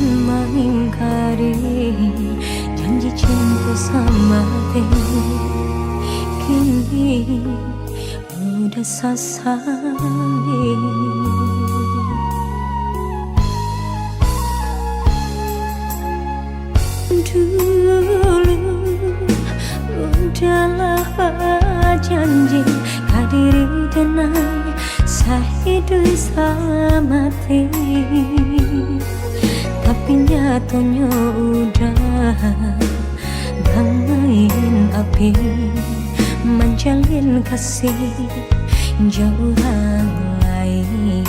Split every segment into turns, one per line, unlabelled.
mengingkari janji cinta sama diri. Kini udah sesali. Dulu udahlah janji kadiri tenang sehidup selamati, tapi nyatanya udah bangin api menjalin kasih jauh orang lain.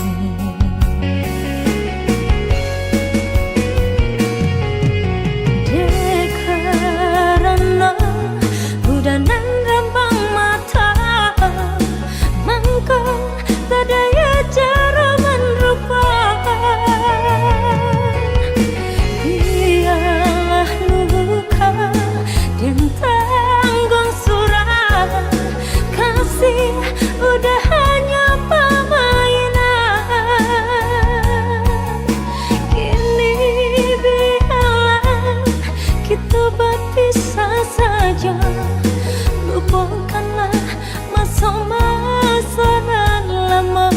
Udah hanya permainan. Kini biarlah kita berpisah saja. Lupakanlah masa-masa yang lama.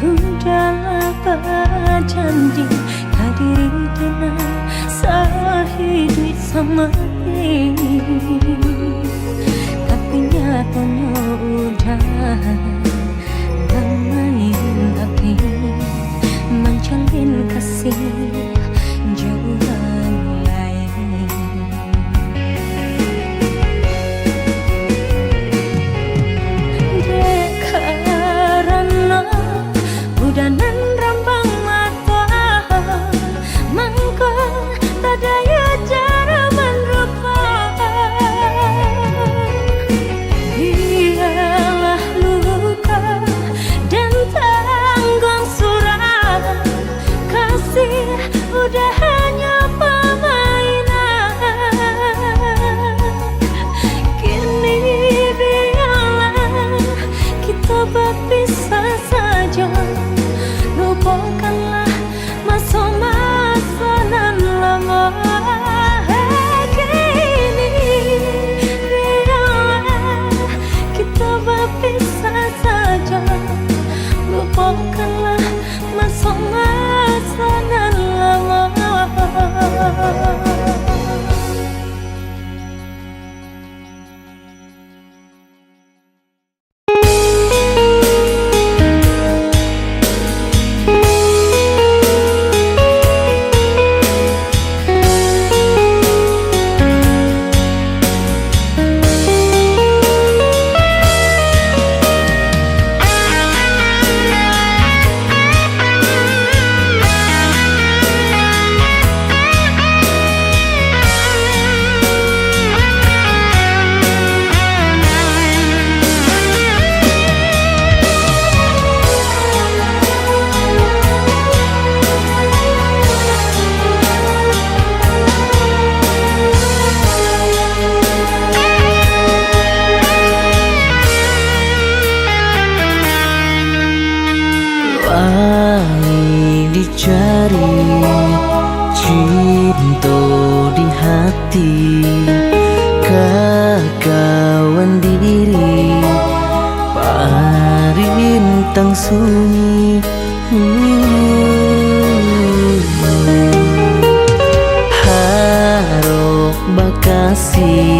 Udahlah berjanji kadiri tenang sehidup sama ini, tapi nyatanya udah bermain api menjalin kasih jauh orang lain. Dan rambang mata mangko tak daya cara melupakan. Biarlah luka dan tanggung surat kasih udah hanya permainan. Kini biarlah kita berpisah saja. Lupakanlah masa-masa nan lama. Kini biarlah kita berpisah saja. Lupakanlah masa-masa nan lama.
Wangi dicari, cinta di hati, kekawan diri, parintang sunyi. Harok bakasih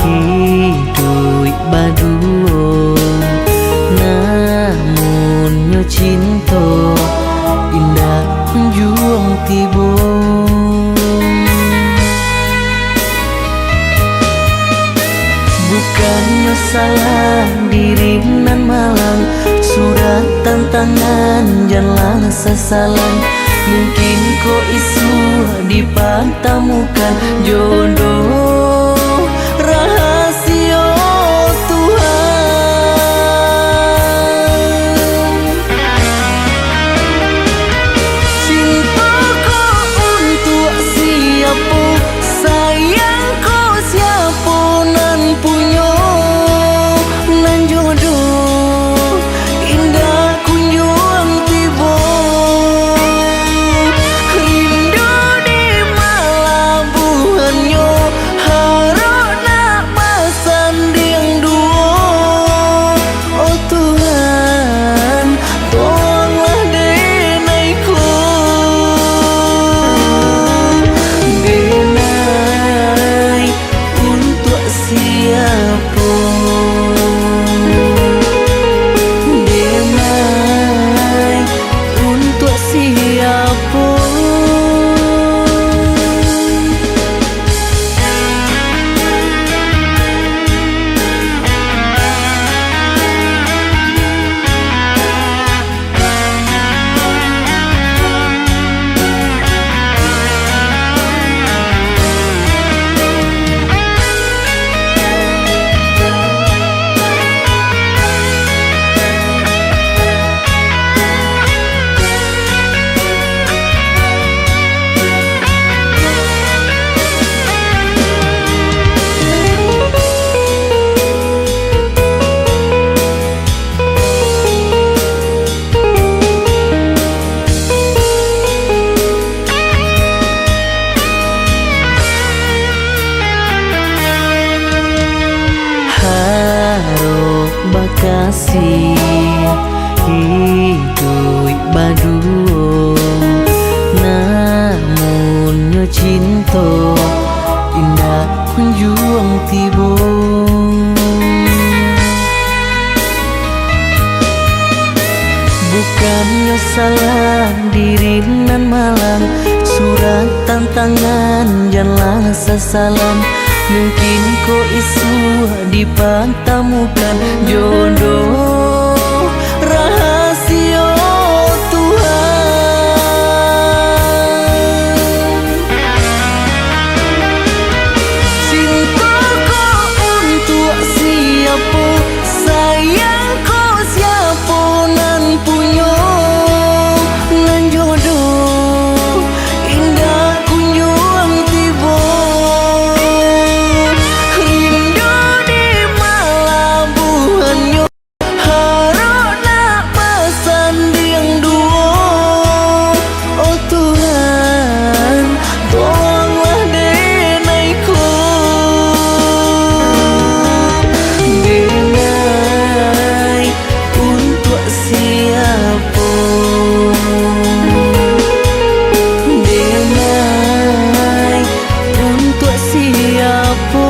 hidup baduo cinta indah juang tiba. Bukannya salah diri nan malang, surat tantangan janganlah sesalan. Mungkin kau isu dipantamukan jodoh rahasia Tuhan. Cintaku untuk siapa, sayangku siapa nan punya, nan jodoh indah kunjung tiba. Rindu di malabuhannya, harap nak masanding dua. Oh Tuhan, tolonglah denaiku. Denai untuk siapa? Denai untuk siapa? Harap bakasi hidup berdua, namun nyo cinta indah kunjung tiba. Bukannya salah diri nan malang, surat tantangan janganlah sesalan. Mungkin kau isu dipantamukan jodoh rahasia Tuhan. Cintaku untuk siapa, sayangku siapa nan punya, nan jodoh indah kunjung tiba. Rindu di malabuhannya, harap nak masanding dua. Oh Tuhan, tolonglah denaiku. Denai untuk siapa? Denai untuk siapa?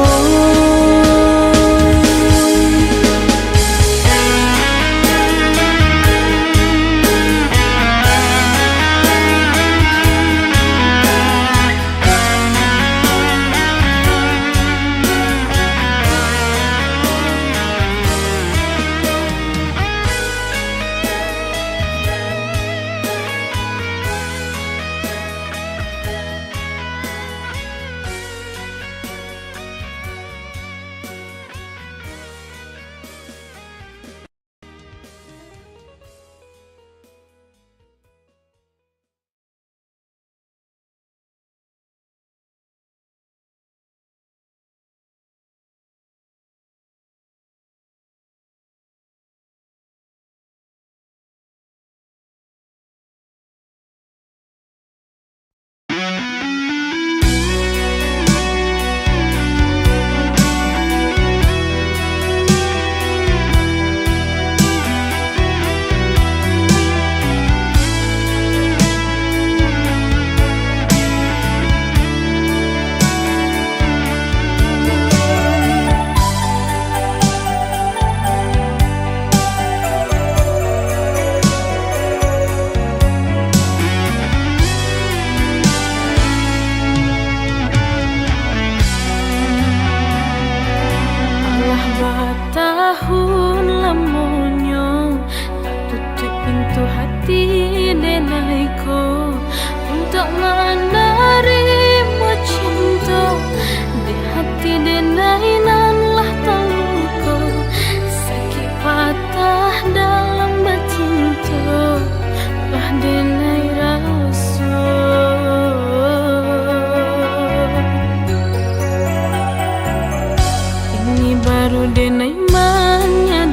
tahun lamonyo tak tutup pintu hati denaiku untuk menerima cinta di hati denai nan lah terluka sakit patah dalam bercinta lah denai rasa. Ini baru denai manya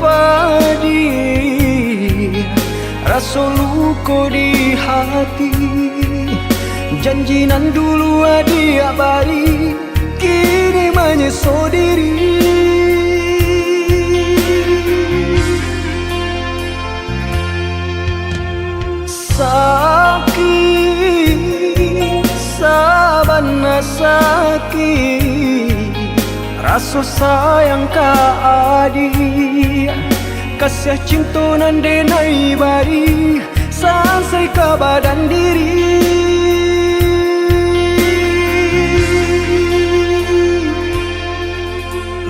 Padi rasa luka di hati, janji nan dulu adia bari kini menyesal diri. Sakit sabana sakit, rasa sayang ka adi, kasih cinta nan denai bari sampai ke badan diri.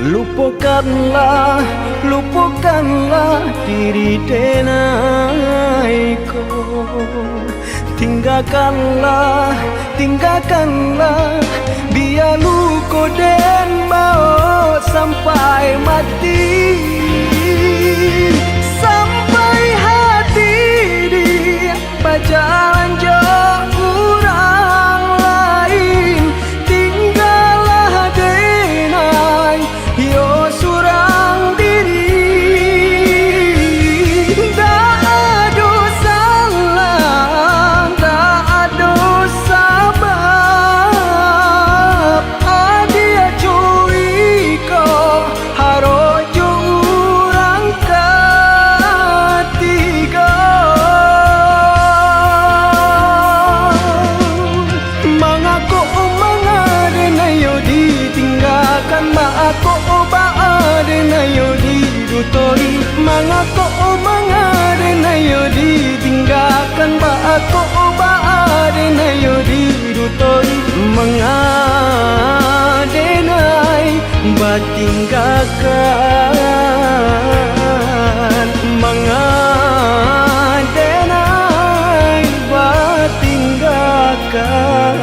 Lupakanlah, lupakanlah diri denai ko. Tinggalkanlah, tinggalkanlah, biar luka dan bawa sampai mati. Sampai hati dia berjalan jauh orang lain, tinggallah denai yo surang diri. Tak ada salah, tak ada sabab, adia curi kau harojo orang ketiga. Mengaku mengadena yo ditinggalkan, mengaku baadena yo didutori. Mengaku mengadena yo ditinggalkan, mengaku baadena yo didutori. Mengadenai batinggalkan, mengadenai batinggalkan.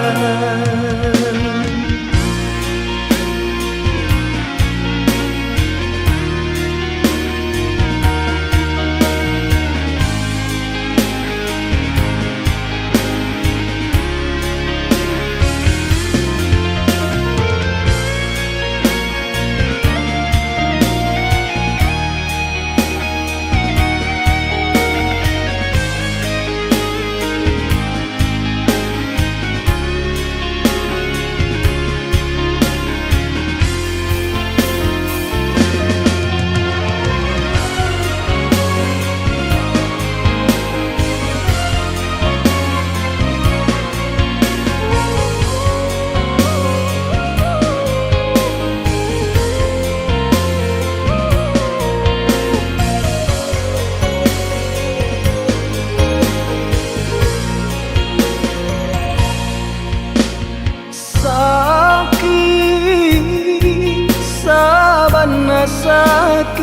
Sakit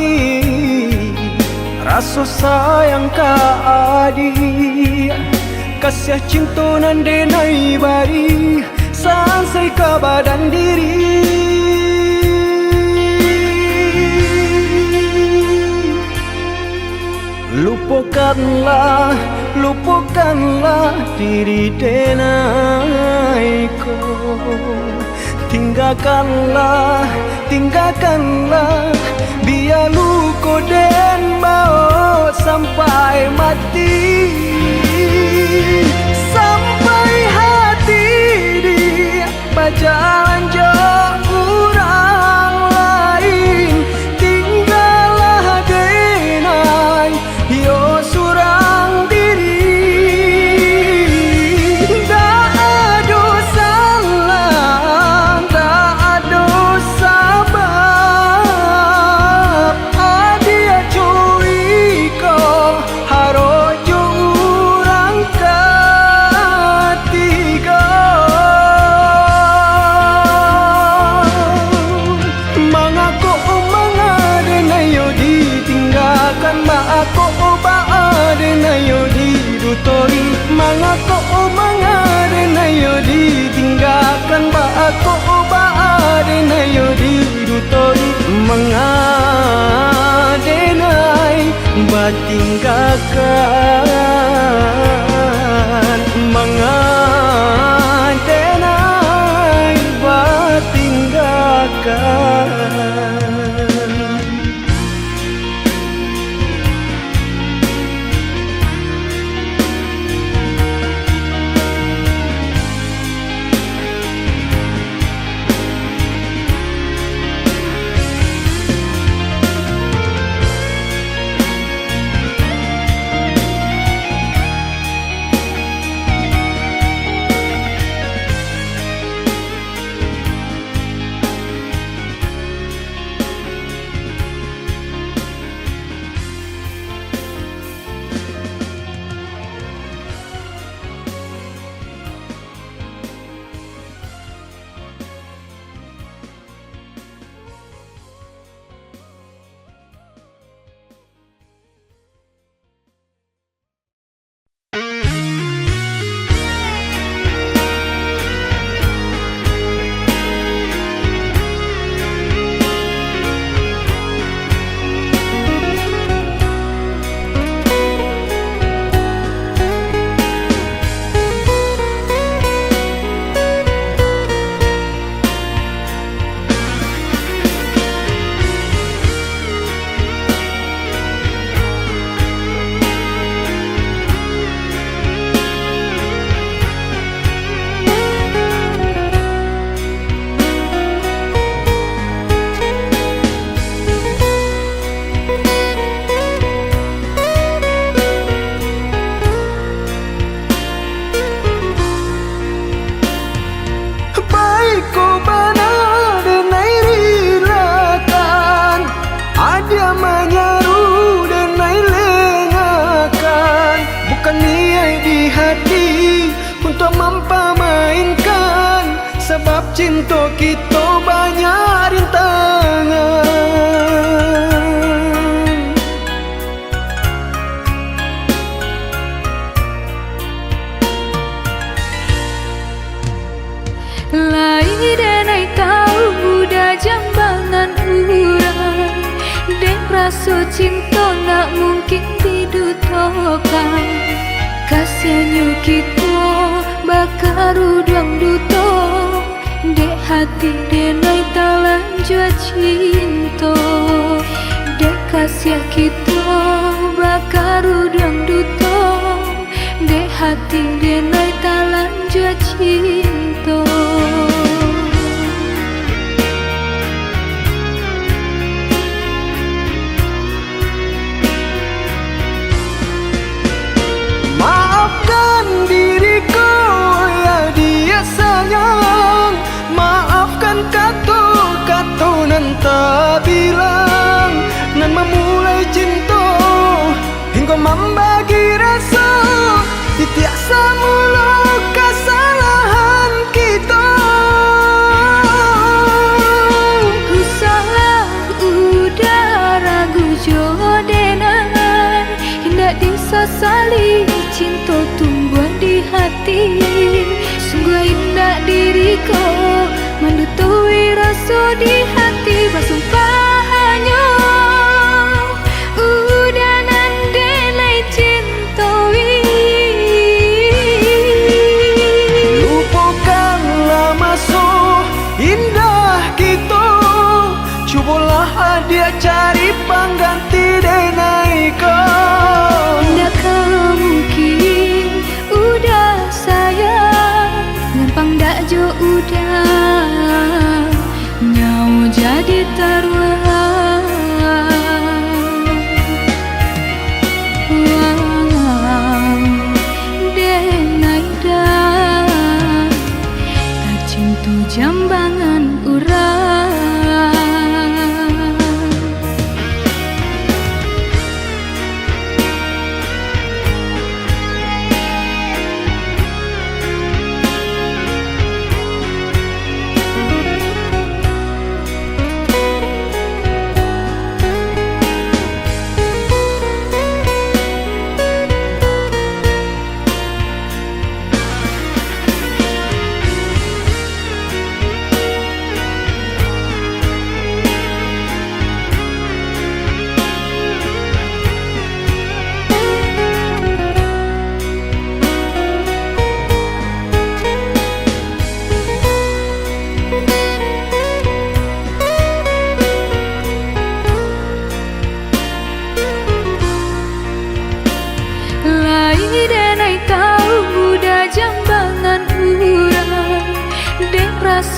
rasa sayang ka adi, kasih cinta nan denai bari sampai ke badan diri. Lupakanlah, lupakanlah diri denai ko. Tinggalkanlah, tinggalkanlah, biar luka dan bawa sampai mati. Sampai hati dia berjalan jauh orang lain, tinggallah denai yo surang diri. Tak ada salah, tak ada sabab, adia curi kau harojo orang ketiga. ko ba adenay di tori mengadenay batinggakan mengadenay batinggakan. Sebab cinta kita banyak rintangan.
Lai denai tahu udah jambangan urang, dek rasa cinta nak mungkin didutokan. Kasihannya kita bakar udang duto, dek hati denai talan jua cinta. Dek kasihan kita bakar udang duto, dek hati denai talan jua cinta.
Maafkan diriku ya dia sayang, maafkan kata-kata nan tak bilang, nan memulai cinta hingga membagi rasa tiasa mulu kesalahan kita.
Ku salah udah ragu jodoh hendak disesali, cinta tumbuh di hati. Sungguh indah diriku mendutui rasa di hati. Bersumpah hanya udah nandelai cintoi.
Lupakanlah masa indah kita, cubalah dia cari pengganti denai kau.
Ndakah mungkin udah sayang, gampang dak jo udah nyau jadi taruhan. Wow, denai dah tak cinta jambangan urang.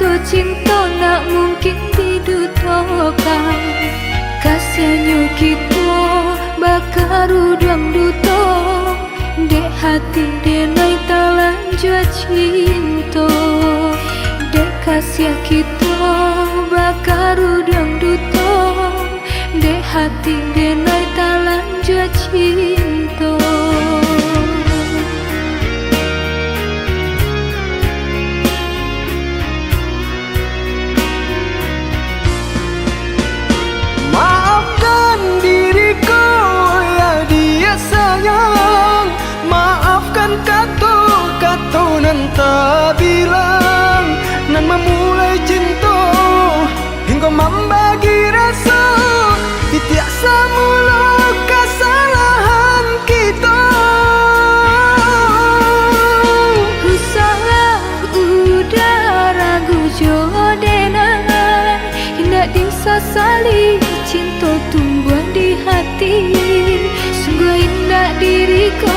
rasa cinta nak mungkin didutokan. Kasihannya kita bakar udang duto, dek hati denai talan jua cinta. Dek kasih kita bakar udang duto, dek hati denai talan jua cinta.
Maafkan diriku ya dia sayang, maafkan kata-kata nan tak bilang, nan memulai cinta hingga membagi rasa. Tiap semula kesalahan kita.
Ku salah udah ragu jodoh hendak disasali, cinta tumbuh di hati. Sungguh indah diriku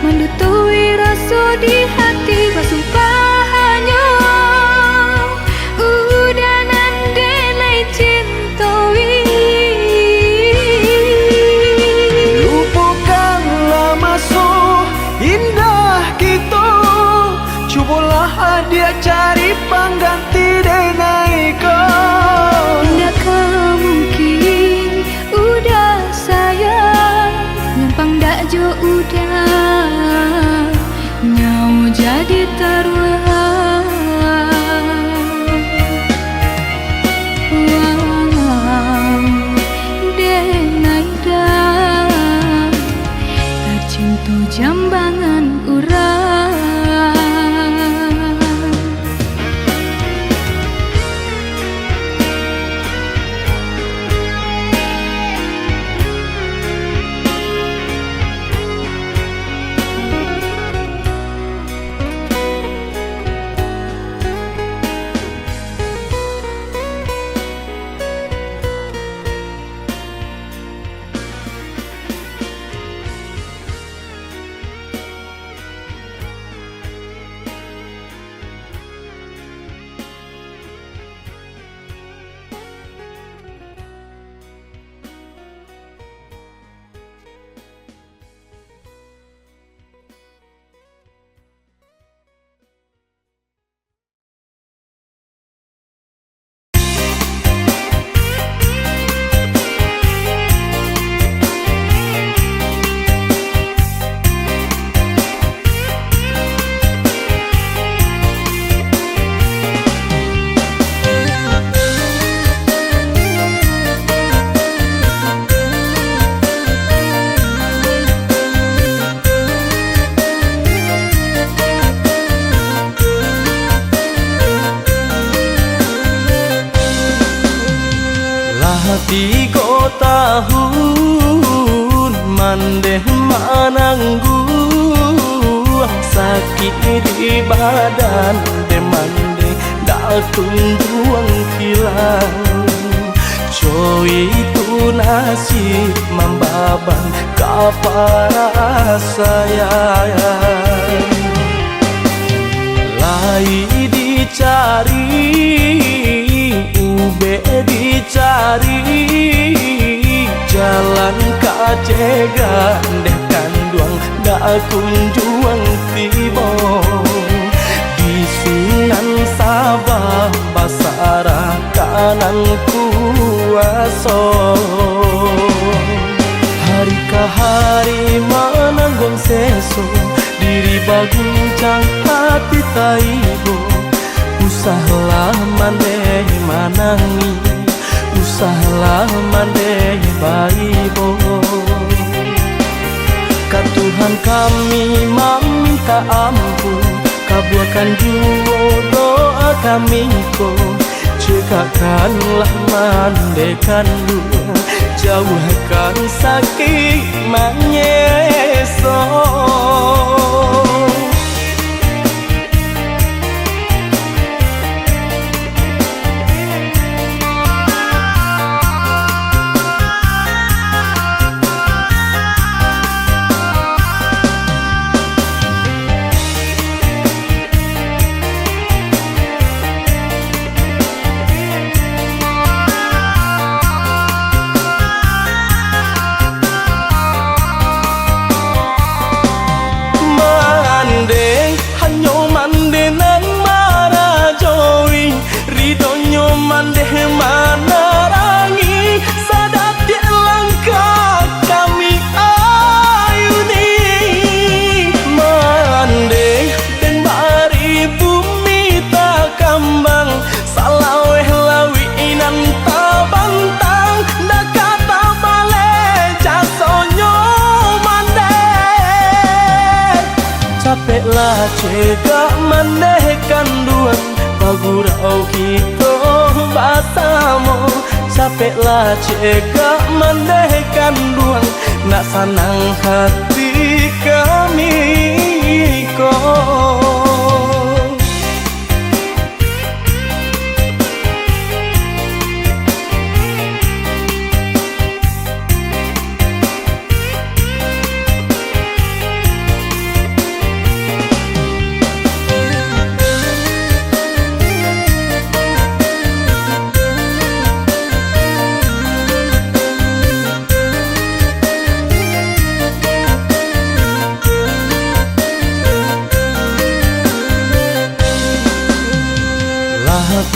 mendutui rasa di hati. Bersumpahannya udah nandenai cintawi.
Lupakanlah masa indah kita, cubalah dia cari pengganti denai kau.
Tidakkah mungkin udah sayang, nyampang dak jo udah nyau jadi taruhan. Wow, denai dah tak cinta jambangan urang.
Tiga tahun mandeh mananggung, sakit di badan demande datun buang hilang. Coy itu nasib membaban kapara sayang. Lai dicari ube dicari, jalan kacega deh kanduang dak kunjuang tiba. Bisunan Sabah basara kanan kuaso, hari ke hari menanggung seso, diri baguncang hati taibo. Usahlah mandeh manangi, usahlah mandeh baibo. Ka Tuhan kami meminta ampun, kabulkan jua doa kami ko. Cegahkanlah mandekan dua, jauhkan sakit menyesal. mandeh manarangi sadap di langkah kami ayuni mandeh dan bari bumi tak kambang salaweh lawi inan tabantang dak kata bale jasonyo mandeh capeklah cegak mandeh kanduan bagurau kita basamo capeklah cegak mandeh kanduan nak sanang hati kami kok.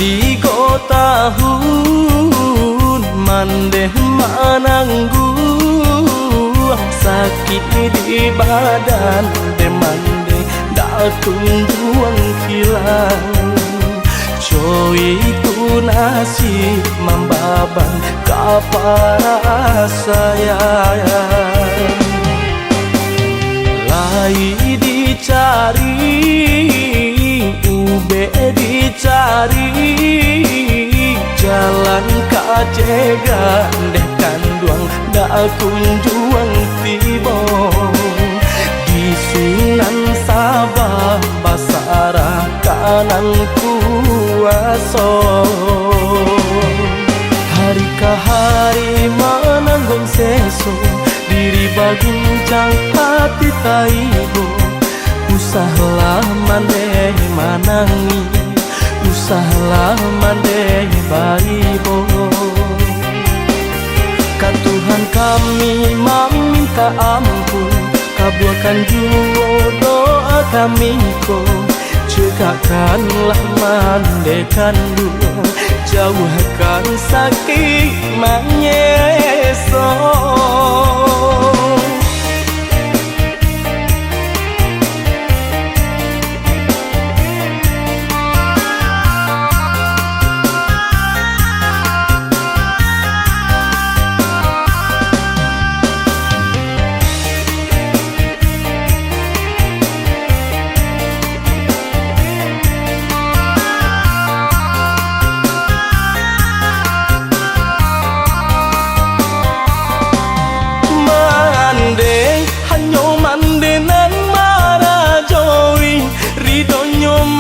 Tiga tahun mandeh menanggung sakit di badan de mandeh datun juang kilang coy itu nasib membaban kapara sayang lai dicari ube dicari jalan kacegan deh kanduang dak kunjuang tibo di Sunan Sabah basarah kanan kuaso hari ke hari menanggung seso diri baguncang hati taibo usahlah mandeh manangi usahlah mandeh baibo ka Tuhan kami meminta ampun kabulkan jua doa kami ko cegakkanlah mandeh kandung jauhkan sakit menyeso.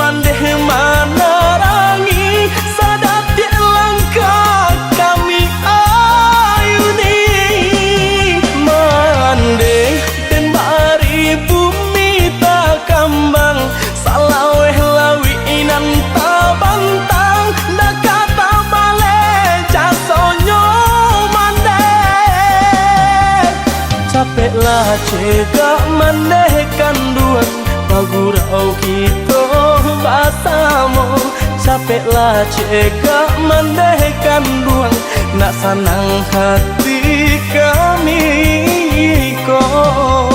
Mandeh manarangi sadap di langkah kami ayuni mandeh dan bari bumi tak kambang salaweh lawi inan tabantang dak kata bale jasonyo mandeh capeklah cegak mandeh kanduan bagurau kita basamo capeklah cegak mandeh kanduang nak sanang hati kami kok.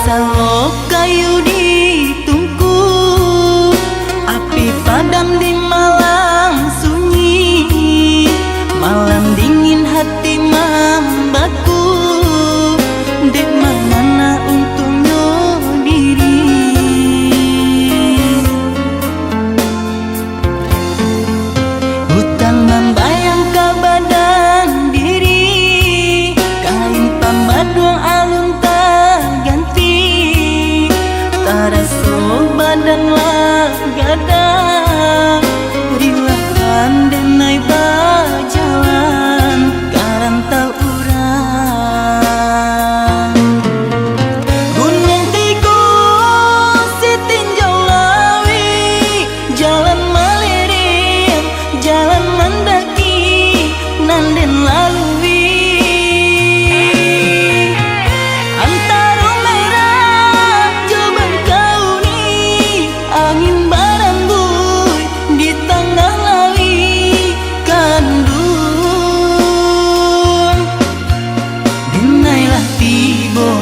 Basalo kayu ditungku, api padam di malam sunyi. Malam dingin hati membaku, dek mana untungnya diri. Hutan membayang ke badan diri, kain pambaduang alun tak ganti. Taraso badan lah gadang, rilahan denai bajalan karantau urang. Gunung Tikus sitinjau lawi, jalan malirim, jalan mendaki, nanden lalui. Antara merah joban kau ni, angin barangguy di tengah lawi kandung. Dinailah tibo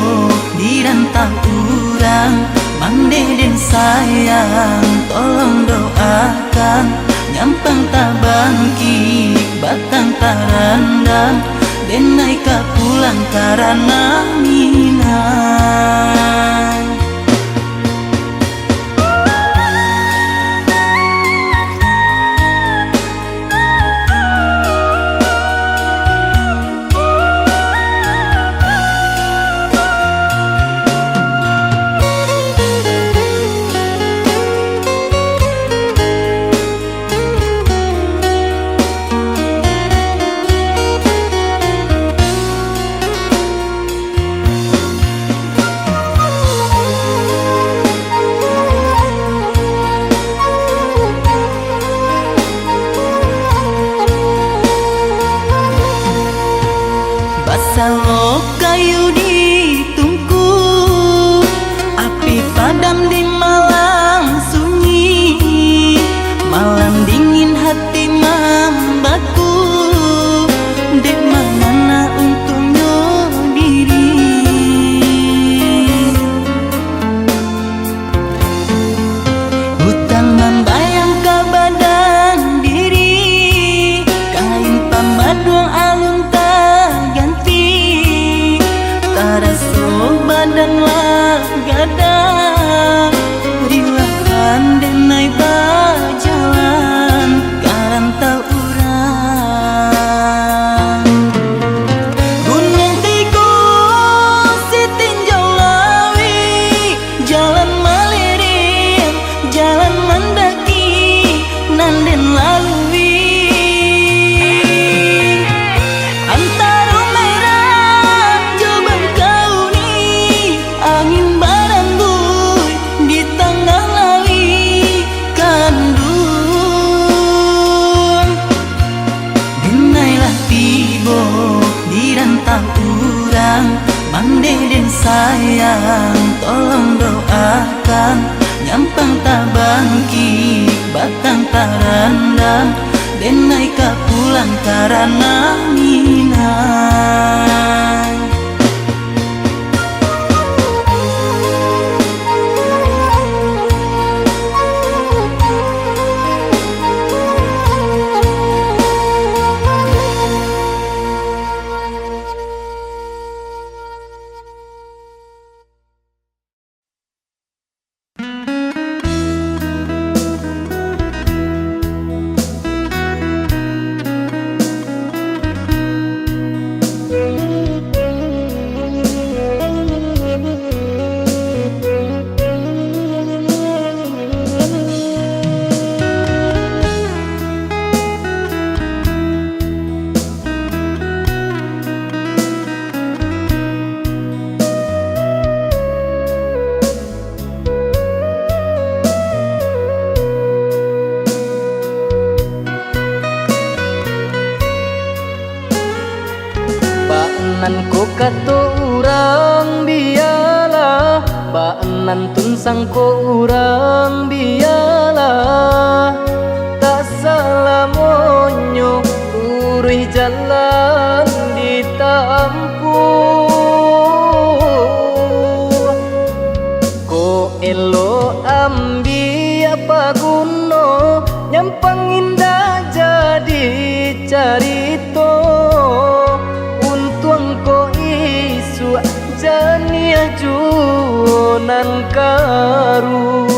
di rantau urang, Mang Deden sayang tolong doakan, nyampang tabangki batang tarandang, denai ka pulang karana minang. Basalo kayu ditungku, api padam di malam sunyi. Malam dingin hati membaku, dek mana untungnya diri. Hutan membayang ke badan diri, kain pambaduang alun tak ganti. Taraso badan lah gadang, rilahan denai bajalan karantau urang. Gunung Tikus sitinjau lawi, jalan malirim, jalan mendaki, nanden lalui. Antara merah joban kau ni, angin barangguy di tengah lawi kandung. Dinailah tibo di rantau urang, Mang Deden sayang tolong doakan, nyampang tabangki batang tarandang, denai ka pulang karana minang.
Baanan ko kato urang biala, baanan tunsang ko urang biala. Tak salah monyo uruh jalan ditampu, jania juonan karu.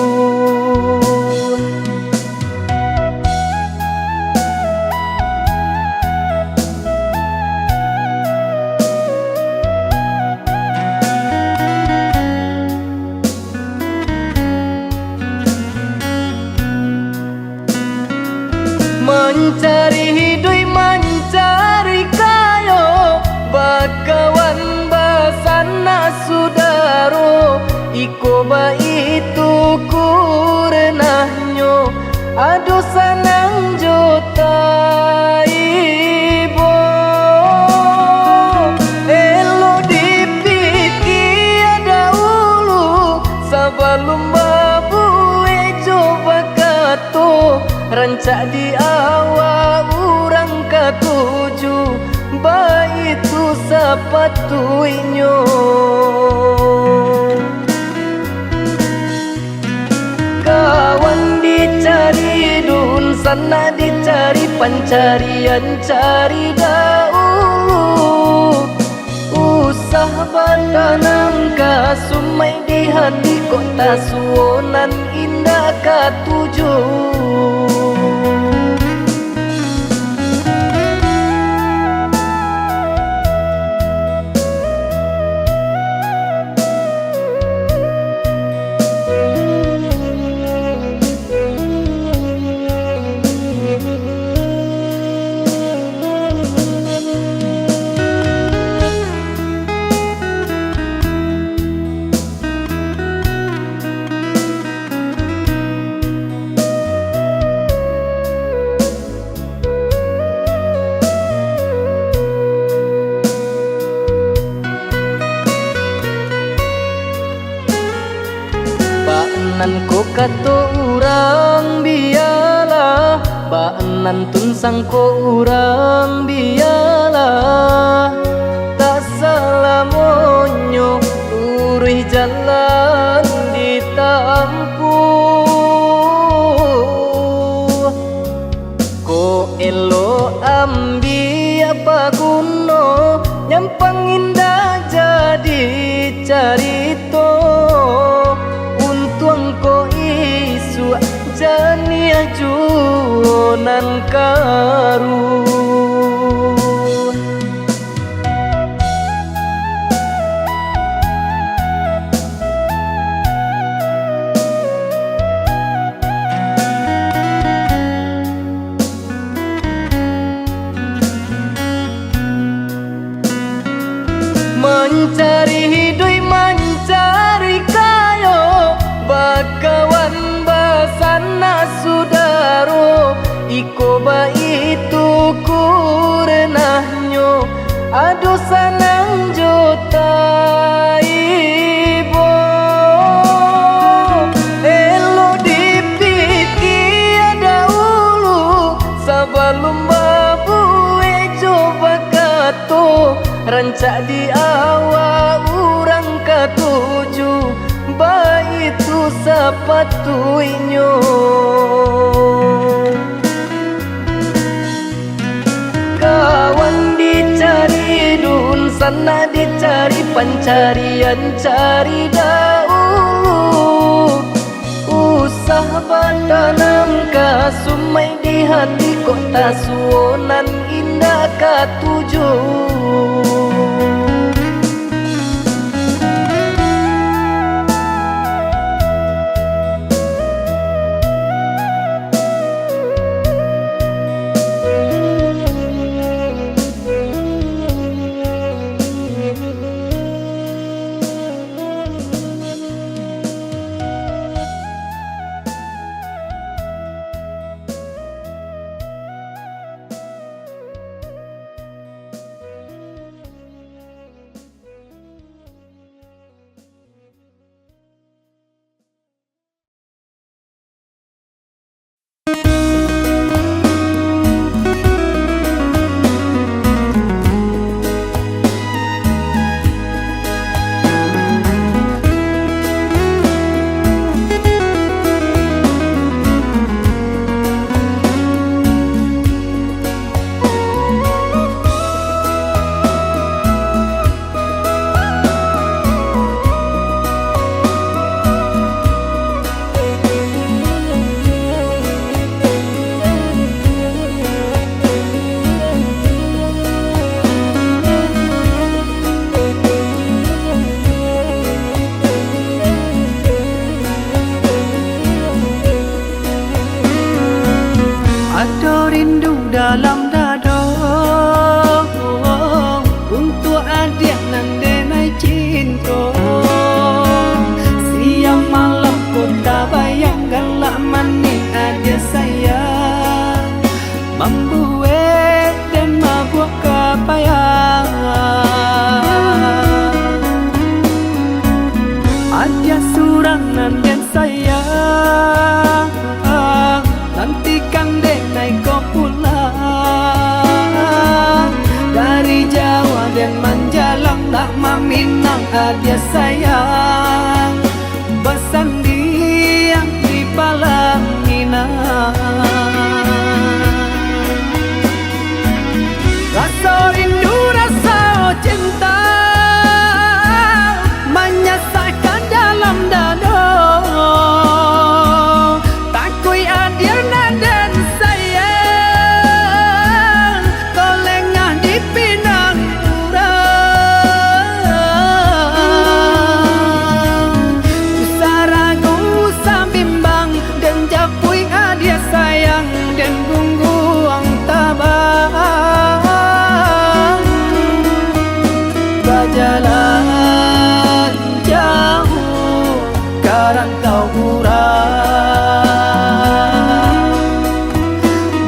Mencari hidup, mencari kayo, bakawan basana sudaro, iko ba itu kurenahnya, aduh sanang jota ibo, elo dipiki ada ulu, sebelum babu coba kato. Rancak di awal urang katuju, baitu sepatuinyo. Kawan dicari dun sana dicari pencarian cari dahulu. Usah batanam ka sumai di hati kota suonan indah katuju. Baanan ko kato urang biyalah, baanan tunsang ko urang biyalah. Tak salah monyo urih jalan ditampuh, ko elo ambi apa guno nyampang indah jadi carito. Ko isu jania juonan karu. Mencari hidup, mencari kayo, bakawan basana sudaro, iko ba itu kurenahnya, aduh sanang jota ibo, elo dipiki ada ulu, sebelum babu coba kato. Rancak di awal urang katuju, baitu sepatuinyo. Kawan dicari dun sana dicari pencarian cari dahulu. Usah batanam ka sumai di hati kota suonan indah katuju. Ada surangan dan sayang, nantikan dek naik kau pulang dari Jawa dan Manjalang, nak Minang ada sayang bersandiang di Palangina. Rasa rindu, rasa cinta menyesakkan dalam dada. Takui adirna dan sayang, kau lengah di pinang urang. Usah ragu, usah bimbang, dan japui adir sayang, dan gungguang tabang. Berjalan jauh ke rantau urang,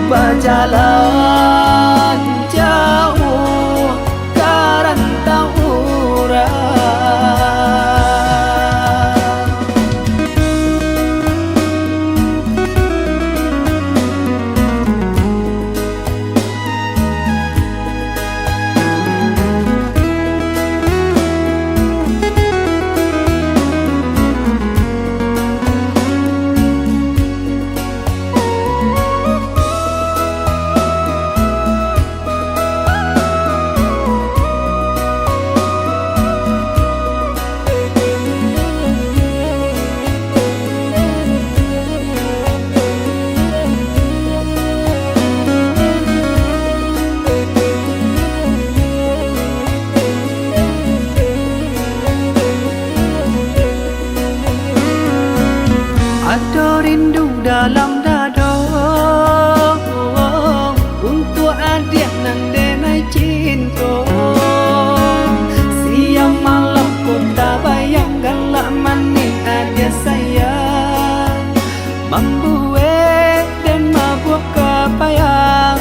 berjalan jauh ke rantau urang. Ada rindu dalam dada untuk adik nan denai cinta. Siang malam ku tak bayangkan lah manis adik sayang, membuat dan mabuk kepayang.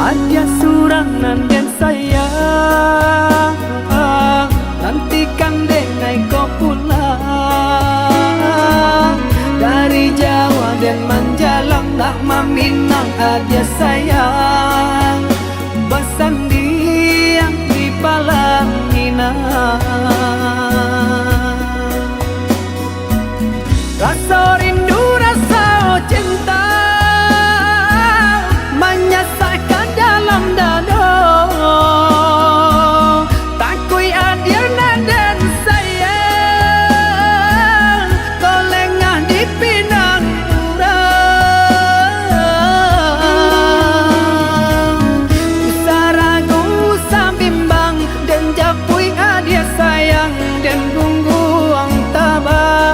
Ada surangan dan sayang, nantikan dek naik kau pulang dari Jawa dan Manjalang, nak Minang ada sayang bersandiang di Palangina. Rasa rindu, rasa cinta menyesakkan dalam dada. Takui adirna dan sayang, kau lengah di pinang urang. Usah ragu, usah bimbang, dan japui adir sayang, dan gungguang tabang.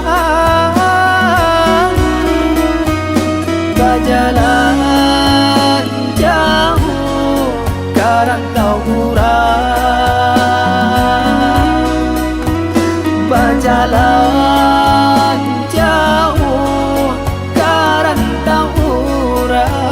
Berjalan jauh ke rantau urang, berjalan jauh ke rantau urang.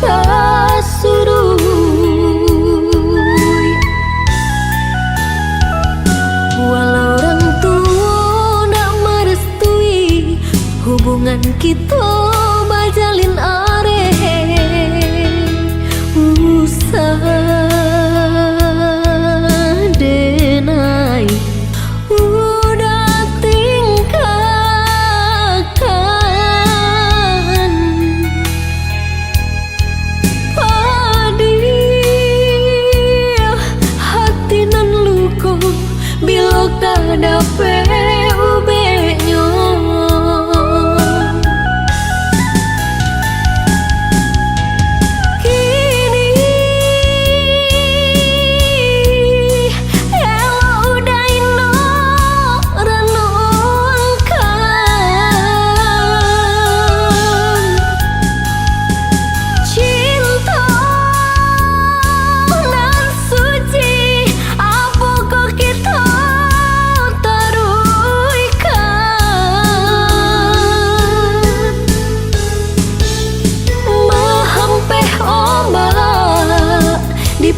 kasurui. Walau orang tua nak merestui hubungan kita bajalin usah denai udah tingkahkan padi hati nan luko bila kada ubeknya.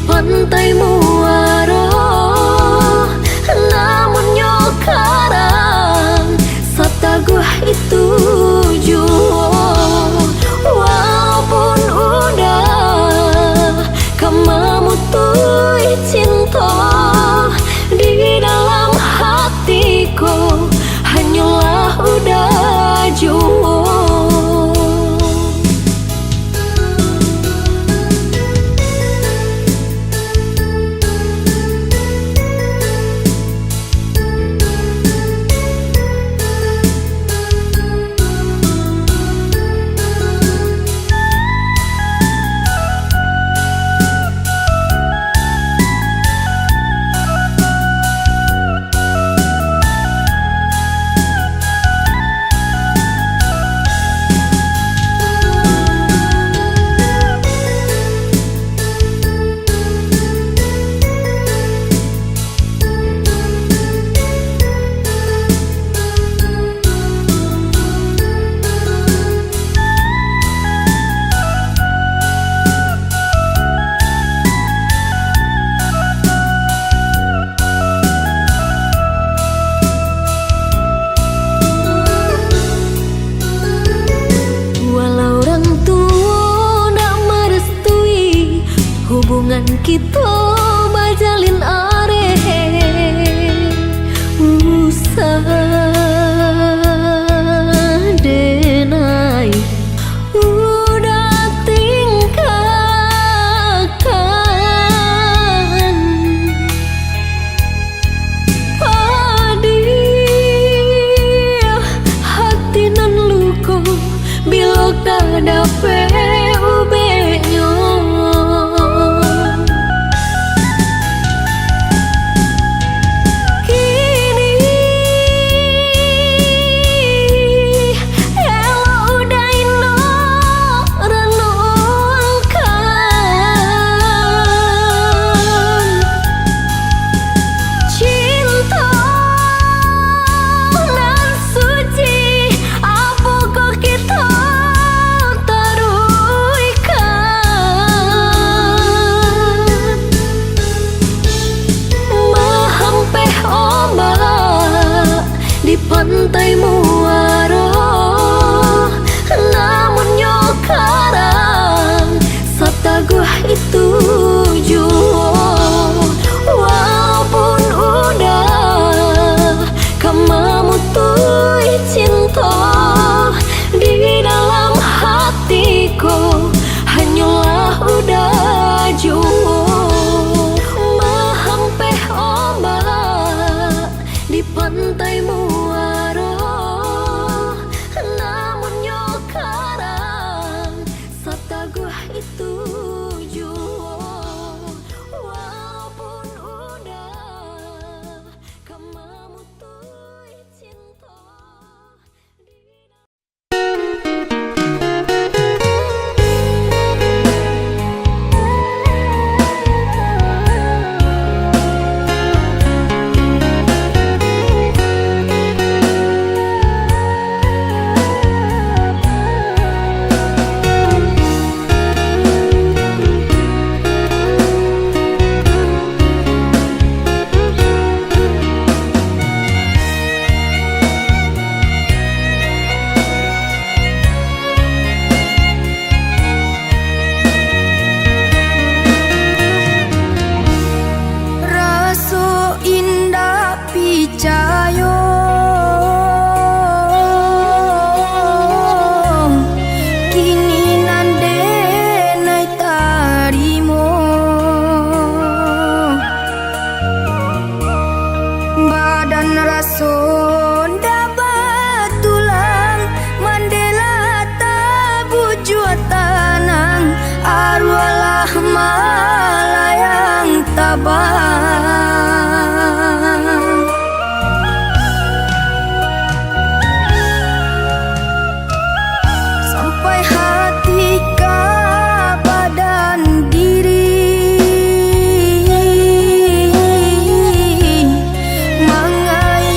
Pantai Muaro, namun nyokarang sataguh itu jua. Walaupun udah kemamutui cinta di dalam hatiku, hanyalah udah jua. Hubungan kita bajalin usah denai udah tingkahkan padi hati nan luko bila kada ubeknya. rasonda batulang Mandela tabu jua tanang arwalah malayang tabang sampai hati ke badan diri mangai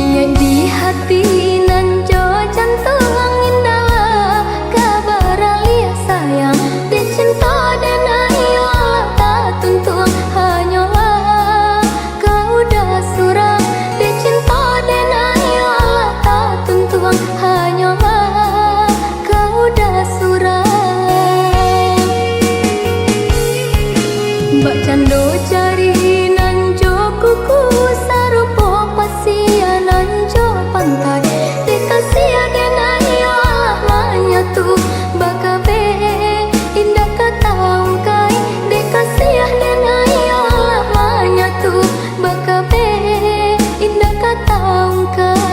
Niat di hati nan jo jantung indah kabar alia sayang de cinta dan ayo tak tuntung hanyalah kau dah surang de cinta dan ayo tak tuntung hanyalah kau dah surang Mbak cando cari nan jo kuku sarupo pasia nan jo pantai dikasih den ayo amanya tu bakabe indah kata ungkai dikasih den ayo amanya tu bakabe indah kata ungkai